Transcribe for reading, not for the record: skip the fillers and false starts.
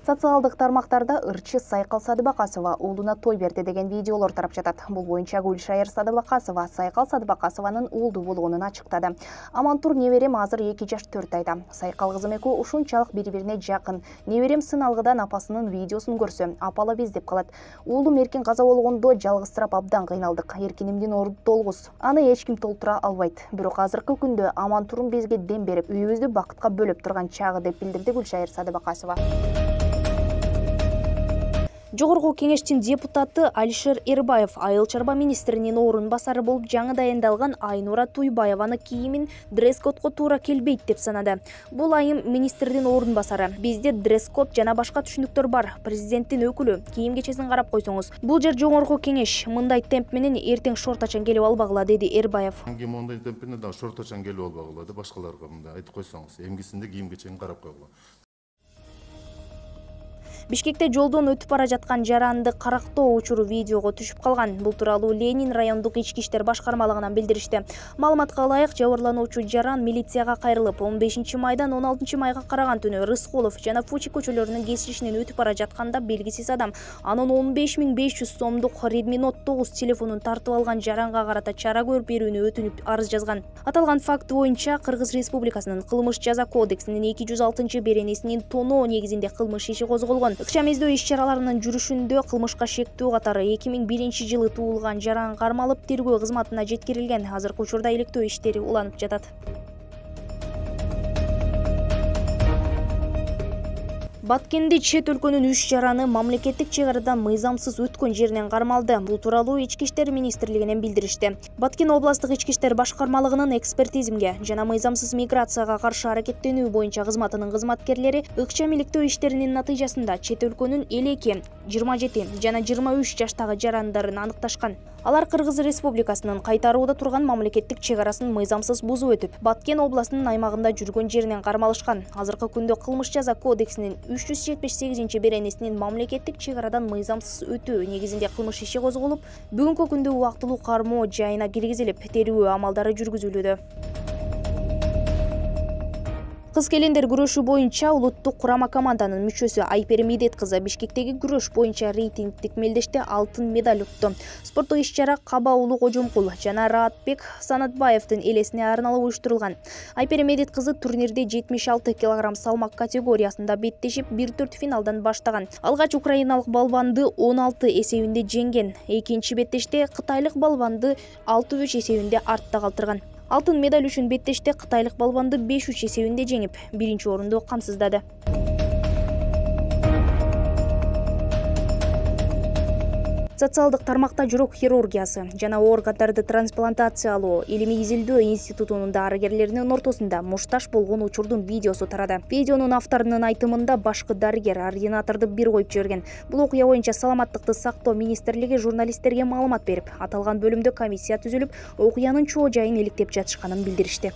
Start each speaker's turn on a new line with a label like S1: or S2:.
S1: Социалдык тармактарда ырчы Сайкал Садыбакасова уулуна той берди деген видеолор тарап жатат. Бул боюнча Гүлшайыр Садыбакасова Сайкал Садыбакасованын уулду болгонун ачыктады. Амантур неберем азыр 2 жаш 4 айда. Сайкал кызым экөө ушунчалык бири-бирине жакын. Неберем сыналгыдан апасынын видеосун көрсө, апала биз деп калат. Уулум эркин каза болгондо жалгызсырап абдан кыйналдык. Эркинимдин орду толгуз. Аны эч ким толтура албайт. Бирок азыркы күндө Амантурум бизге дем берип, үйүбүздү бакытка бөлөп турган чагы деп билдирди Гүлшайыр Садыбакасова. Жогорку кеңештин депутаты Алишер Эрбаев айыл чарба министринин орун басары болуп жаңы дайындалган Айнура Туйбаеваны кийимин дресс-кодго туура келбейт деп санады. Бул айым министрдин орун басары. Бизде дресс-код жана башка түшүнүктөр бар. Президенттин өкүлү кийим кечесин карап койсоңуз. Бул жер жогорку кеңеш. Мындай темп менен эртең шортачан келип албагыла, деди Эрбаев.
S2: Мындай темп менен да шортачан келип албагыла деп башкаларга мындай айтып койсоңуз, эмгисинде кийим кечени карап койгула.
S1: Бишкекте жолдон өтүп бара жаткан жаранды карактоо учуру видеого түшүп калган. Бул тууралуу Ленин райондук ички иштер башкармалыгынан билдиришти. Маалыматка ылайык, жабырлануучу жаран милицияга кайрылып, 15 майдан 16 майга караган түнү Рыскулов жана Фучи көчөлөрүнүн кесишинен өтүп бара жатканда белгисиз адам анын 15500 сомдук Redmi Note 9 телефонун тартып алган жаранга карата чара көрүп берүүнү өтүнүп арыз жазган. Аталган факт боюнча Кыргыз Республикасынын кылмыш жаза кодексинин 206-беренесинин тоноо негизинде кылмыш иши козголгон. Ыкчам издөө иш-чараларынын жүрүшүндө кылмышка шектүү катары 2001-жылы туулган жаран кармалып тергөө кызматына жеткирилген. Азыркы учурда иликтөө иштери уланып жатат. Баткенде чет өлкөнүн 3 жараны мамлекеттик чек арадан мыйзамсыз өткөн жеринен кармалды. Бул тууралуу Ички иштер министрлигинен билдиришти. Баткен областык ички иштер башкармалыгынын экспертизмге жана мыйзамсыз миграцияга каршы аракеттенүү боюнча кызматынын кызматкерлери ыкчам иликтөө иштеринин натыйжасында чет өлкөнүн элеки 27 жана 23 жаштагы жарандарын аныкташкан. Алар Кыргыз Республикасынын кайтарууда турган мамлекеттик чек арасын мыйзамсыз бузуп өтүп, Баткен областынын аймагында жүргөн жеринен кармалышкан. Азыркы күндө кылмыш жаза кодексинин 378-беренесинин мамлекеттик чек арадан мыйзамсыз өтүү негизинде кылмыш иши козголуп, бүгүнкү күндө убактылуу кармоо жайына киргизилип, терүү амалдары жүргүзүлүүдө. Кыз-келиндер күрөшү боюнча улуттук курама команданын мүчөсү Айпери Медет кызы Бишкектеги күрөш боюнча рейтингдик мелдеште алтын медаль утту. Спорттук иш-чара Каба Улуу Кожомкул жана Раатбек Санатбаевдин элесине арналып уюштурулган. Айпери Медет кызы турнирде 76 кг салмак категориясында беттешип, 1-4 финалдан баштаган. Алгач украиналык балбанды 16 эсебинде жеңген. Экинчи беттеште кытайлык балбанды 6-3 эсебинде артта калтырган. Алтын медаль үчүн беттеште кытайлык балбанды 5-3 эсебинде жеңип, биринчи орунду камсыздады. Социалдык тармакта жүрөк хирургиясы жана органдарды трансплантациялоо илимий изилдөө институтунун дарыгерлеринин ортосунда мушташ болгон учурдун видеосу тарады. Видеонун авторунун айтымында башкы дарыгер ординаторду бир коюп жиберген. Бул окуя боюнча саламаттыкты сактоо министрлиги журналисттерге маалымат берип, аталган бөлүмдө комиссия түзүлүп, окуянын чоо жайын иликтеп жатышканын билдиришти.